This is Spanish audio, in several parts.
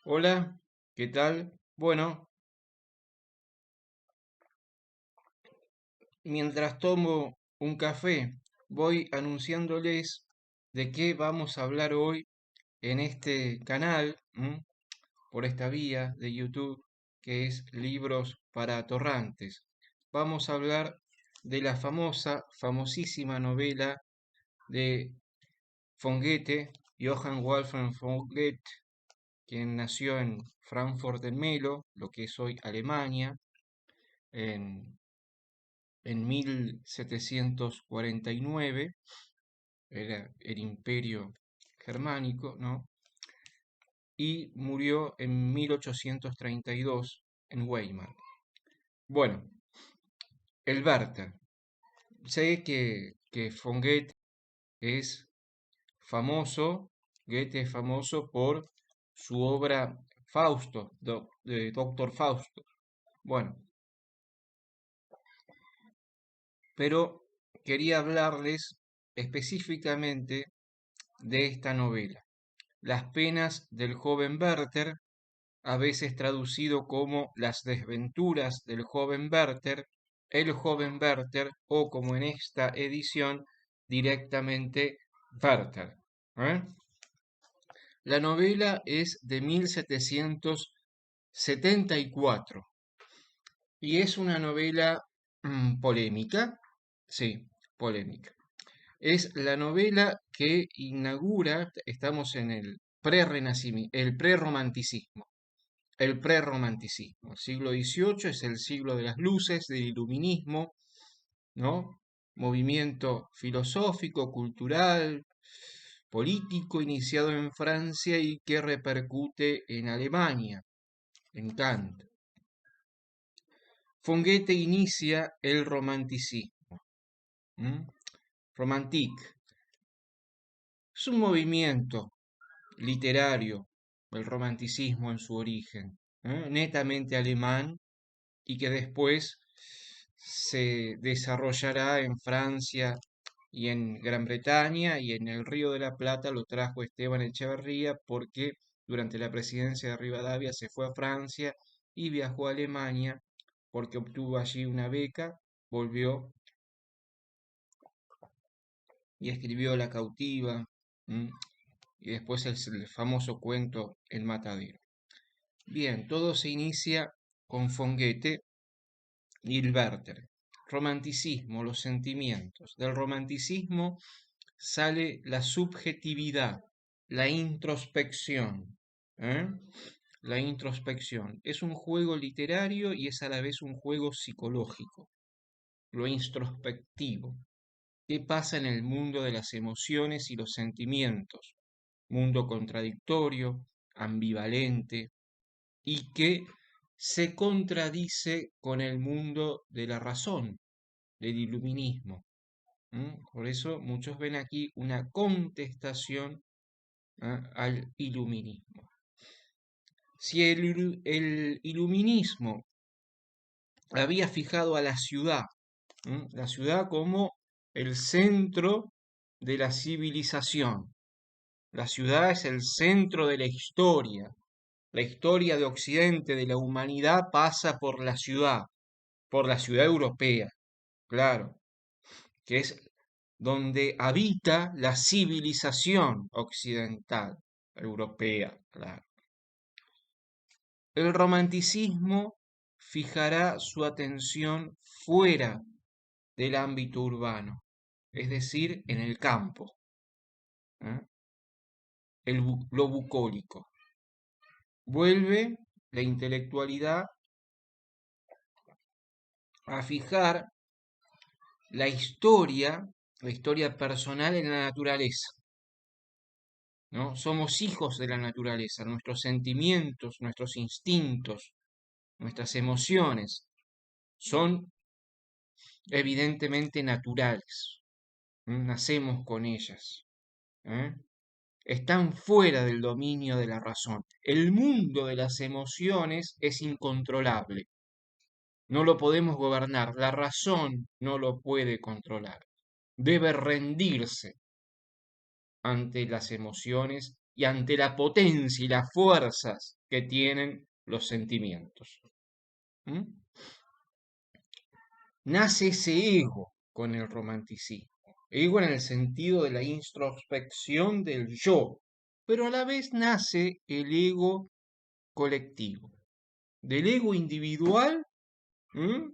Hola, ¿qué tal? Bueno, mientras tomo un café, voy anunciándoles de qué vamos a hablar hoy en este canal, por esta vía de YouTube, que es Libros para Atorrantes. Vamos a hablar de la famosísima novela de von Goethe, Johann Wolfgang von Goethe, quien nació en Frankfurt del Melo, lo que es hoy Alemania, en en 1749, era el imperio germánico, ¿no? Y murió en 1832 en Weimar. Bueno, el Werther. Sé que von Goethe es famoso, Goethe es famoso por su obra Fausto, de Doctor Fausto. Bueno, pero quería hablarles específicamente de esta novela. Las penas del joven Werther, a veces traducido como Las desventuras del joven Werther, el joven Werther o como en esta edición directamente Werther. ¿eh? La novela es de 1774 y es una novela polémica, sí, polémica. Es la novela que inaugura, estamos en el prerrenacimiento, el prerromanticismo. El prerromanticismo. El siglo XVIII es el siglo de las luces, del iluminismo, ¿no? Movimiento filosófico, cultural, político iniciado en Francia y que repercute en Alemania, en Kant. Von Goethe inicia el romanticismo. Romantique. Es un movimiento literario, el romanticismo en su origen, netamente alemán y que después se desarrollará en Francia y en Gran Bretaña y en el Río de la Plata lo trajo Esteban Echeverría porque durante la presidencia de Rivadavia se fue a Francia y viajó a Alemania porque obtuvo allí una beca, volvió y escribió La cautiva, y después el famoso cuento El matadero. Bien, todo se inicia con Fonguete y el Werther. Romanticismo, los sentimientos. Del romanticismo sale la subjetividad, la introspección. ¿eh? La introspección es un juego literario y es a la vez un juego psicológico. Lo introspectivo. ¿Qué pasa en el mundo de las emociones y los sentimientos? Mundo contradictorio, ambivalente, y que se contradice con el mundo de la razón, del iluminismo. Por eso muchos ven aquí una contestación al iluminismo. Si el iluminismo había fijado a la ciudad como el centro de la civilización, la ciudad es el centro de la historia. La historia de Occidente, de la humanidad, pasa por la ciudad europea, claro, que es donde habita la civilización occidental, europea, claro. El romanticismo fijará su atención fuera del ámbito urbano, es decir, en el campo, ¿eh? Lo bucólico. Vuelve la intelectualidad a fijar la historia personal en la naturaleza, ¿no? Somos hijos de la naturaleza, nuestros sentimientos, nuestros instintos, nuestras emociones son evidentemente naturales, nacemos con ellas, ¿eh? Están fuera del dominio de la razón. El mundo de las emociones es incontrolable, no lo podemos gobernar, la razón no lo puede controlar, debe rendirse ante las emociones y ante la potencia y las fuerzas que tienen los sentimientos. ¿Mm? Nace ese ego con el romanticismo. Ego en el sentido de la introspección del yo, pero a la vez nace el ego colectivo. Del ego individual, ¿m?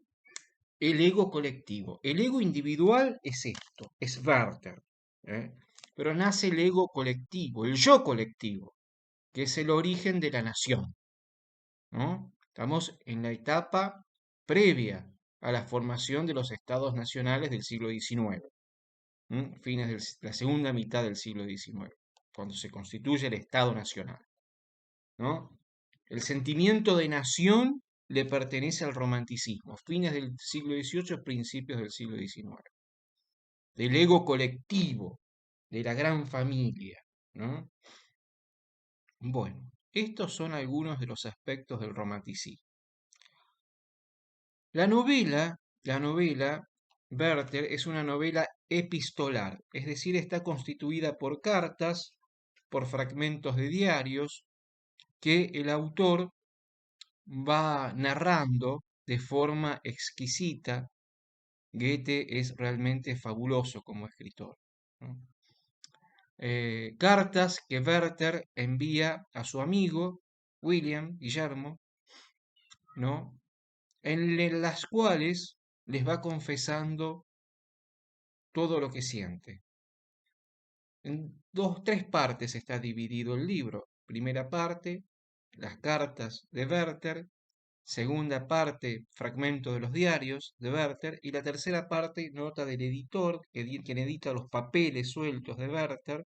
El ego colectivo. El ego individual es esto, es Werther. ¿Eh? Pero nace el ego colectivo, el yo colectivo, que es el origen de la nación. ¿No? Estamos en la etapa previa a la formación de los estados nacionales del siglo XIX, fines de la segunda mitad del siglo XIX, cuando se constituye el Estado Nacional. ¿No? El sentimiento de nación le pertenece al romanticismo, fines del siglo XVIII, principios del siglo XIX, del ego colectivo, de la gran familia. ¿No? Bueno, estos son algunos de los aspectos del romanticismo. La novela, Werther, es una novela epistolar, es decir, está constituida por cartas, por fragmentos de diarios, que el autor va narrando de forma exquisita. Goethe es realmente fabuloso como escritor. ¿No? Cartas que Werther envía a su amigo William Guillermo, ¿no? En las cuales les va confesando todo lo que siente. En tres partes está dividido el libro. Primera parte, las cartas de Werther. Segunda parte, fragmento de los diarios de Werther. Y la tercera parte, nota del editor, quien edita los papeles sueltos de Werther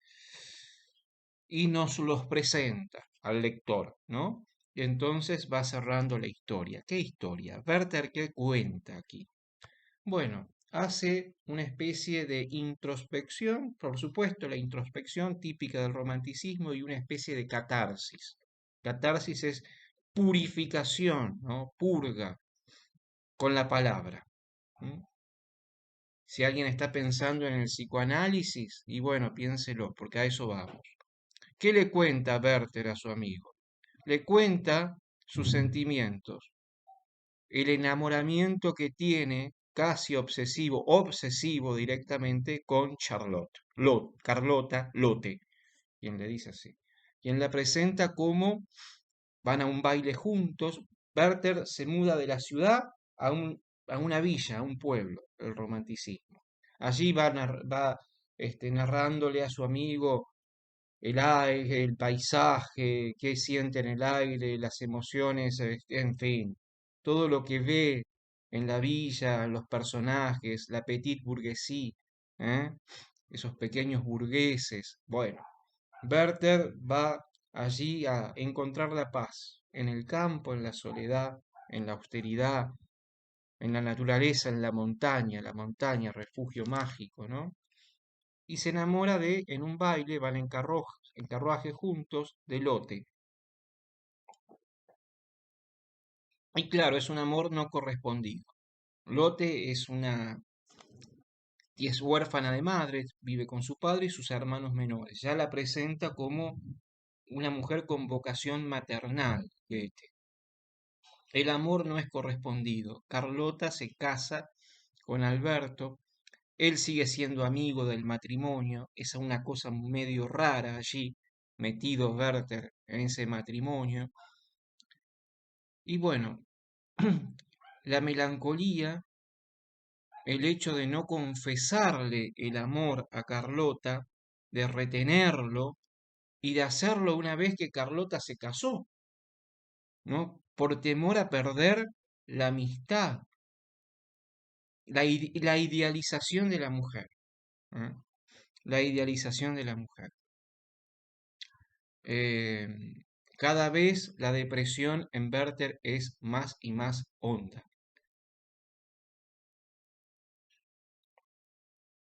y nos los presenta al lector, ¿no? Y entonces va cerrando la historia. ¿Qué historia? Werther, ¿qué cuenta aquí? Bueno, hace una especie de introspección, por supuesto, la introspección típica del romanticismo y una especie de catarsis. Catarsis es purificación, ¿no? Purga con la palabra. ¿Mm? Si alguien está pensando en el psicoanálisis, y bueno, piénselo, porque a eso vamos. ¿Qué le cuenta Werther a su amigo? Le cuenta sus sentimientos, el enamoramiento que tiene casi obsesivo directamente con Charlotte, Carlota Lotte, quien le dice así, quien la presenta como van a un baile juntos. Werther se muda de la ciudad a una villa, a un pueblo, el romanticismo. Allí va narrándole a su amigo el aire, el paisaje, qué siente en el aire, las emociones, en fin, todo lo que ve en la villa, los personajes, la petite bourgeoisie, ¿eh? Esos pequeños burgueses. Bueno, Werther va allí a encontrar la paz, en el campo, en la soledad, en la austeridad, en la naturaleza, en la montaña, refugio mágico, ¿no? Y se enamora en un baile, van en carruaje juntos, de Lotte. Y claro, es un amor no correspondido. Lotte es huérfana de madre, vive con su padre y sus hermanos menores. Ya la presenta como una mujer con vocación maternal, Goethe. El amor no es correspondido. Carlota se casa con Alberto. Él sigue siendo amigo del matrimonio. Es una cosa medio rara allí, metido Werther en ese matrimonio. Y bueno, la melancolía, el hecho de no confesarle el amor a Carlota, de retenerlo y de hacerlo una vez que Carlota se casó, ¿no? Por temor a perder la amistad, la idealización de la mujer, ¿eh? La idealización de la mujer. Eh, Cada vez la depresión en Werther es más y más honda.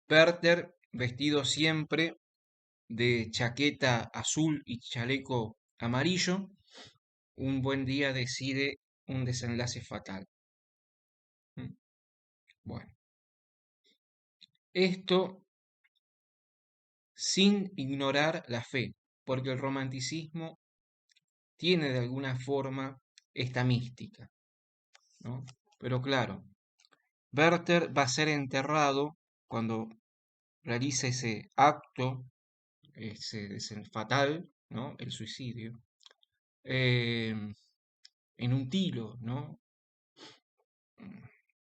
Werther, vestido siempre de chaqueta azul y chaleco amarillo, un buen día decide un desenlace fatal. ¿Mm? Bueno, esto sin ignorar la fe. porque el romanticismo tiene de alguna forma esta mística, ¿no? Pero claro, Werther va a ser enterrado cuando realiza ese acto, ese fatal, ¿no? El suicidio, eh, en un tilo, ¿no?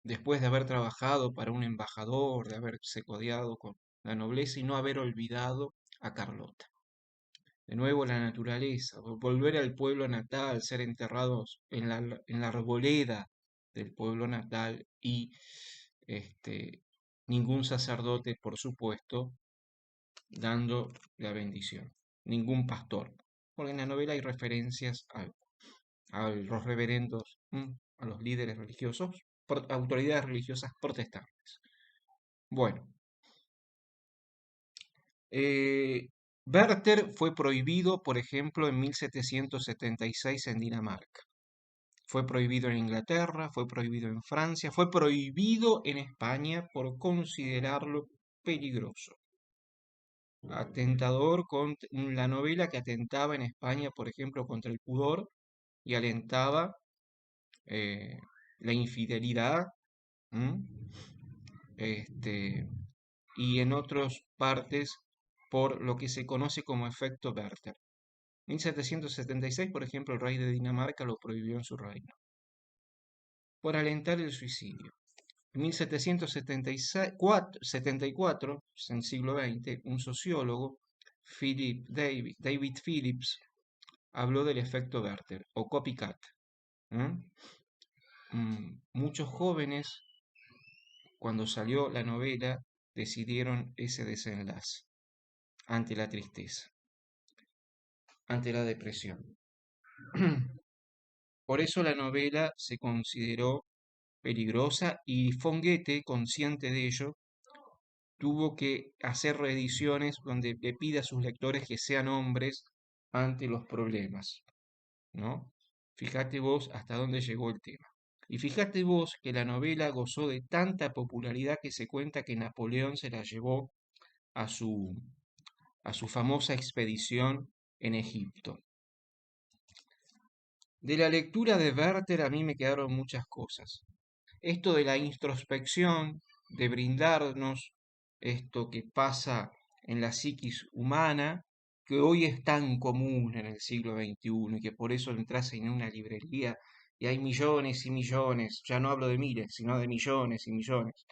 Después de haber trabajado para un embajador, de haberse codeado con la nobleza y no haber olvidado a Carlota. De nuevo la naturaleza, volver al pueblo natal, ser enterrados en la arboleda del pueblo natal y este, ningún sacerdote, por supuesto, dando la bendición, ningún pastor, porque en la novela hay referencias a los reverendos, a los líderes religiosos, autoridades religiosas protestantes. Bueno, Werther fue prohibido, por ejemplo, en 1776 en Dinamarca. Fue prohibido en Inglaterra, fue prohibido en Francia, fue prohibido en España por considerarlo peligroso. Atentador con la novela que atentaba en España, por ejemplo, contra el pudor y alentaba eh, la infidelidad, ¿m? Y en otras partes por lo que se conoce como efecto Werther. 1776, por ejemplo, el rey de Dinamarca lo prohibió en su reino, por alentar el suicidio. En 1774, en el siglo XX, un sociólogo, David Phillips, habló del efecto Werther o copycat. Muchos jóvenes, cuando salió la novela, decidieron ese desenlace ante la tristeza, ante la depresión. Por eso la novela se consideró peligrosa y Fonguete, consciente de ello, tuvo que hacer reediciones donde le pide a sus lectores que sean hombres ante los problemas, ¿no? Fíjate vos hasta dónde llegó el tema. Y fíjate vos que la novela gozó de tanta popularidad que se cuenta que Napoleón se la llevó a a su famosa expedición en Egipto. De la lectura de Werther a mí me quedaron muchas cosas. Esto de la introspección, de brindarnos esto que pasa en la psiquis humana, que hoy es tan común en el siglo XXI y que por eso entras en una librería y hay millones y millones, ya no hablo de miles, sino de millones y millones,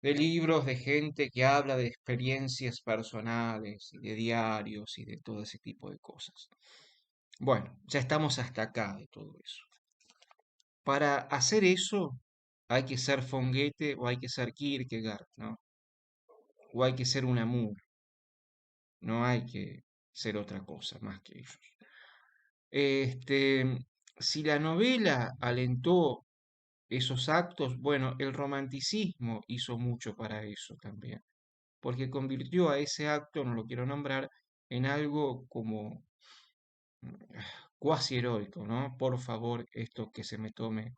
de libros de gente que habla de experiencias personales y de diarios y de todo ese tipo de cosas. Bueno, ya estamos hasta acá de todo eso. Para hacer eso hay que ser Fonguete o hay que ser Kierkegaard, ¿no? O hay que ser un Amour, no hay que ser otra cosa más que ellos. Este, si la novela alentó esos actos, bueno, el romanticismo hizo mucho para eso también, porque convirtió a ese acto, no lo quiero nombrar, en algo como cuasi heroico, ¿no? Por favor, esto que se me tome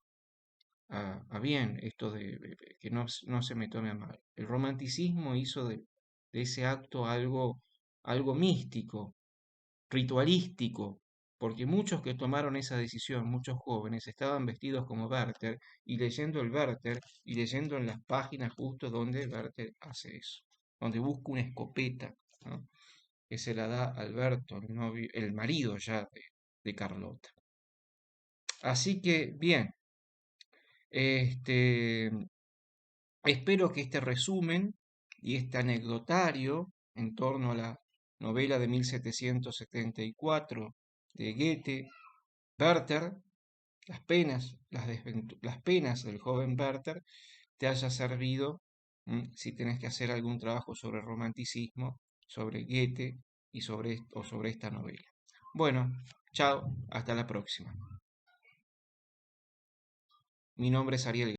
a bien, esto de que no se me tome a mal. El romanticismo hizo de ese acto algo místico, ritualístico, porque muchos que tomaron esa decisión, muchos jóvenes, estaban vestidos como Werther y leyendo el Werther y leyendo en las páginas justo donde Werther hace eso, donde busca una escopeta, ¿no? Que se la da a Alberto, el novio, el marido ya de Carlota. Así que, bien, este, espero que este resumen y este anecdotario en torno a la novela de 1774 de Goethe, Werther, las penas del joven Werther, te haya servido si tenés que hacer algún trabajo sobre romanticismo, sobre Goethe y sobre esta novela. Bueno, chao, hasta la próxima. Mi nombre es Ariel.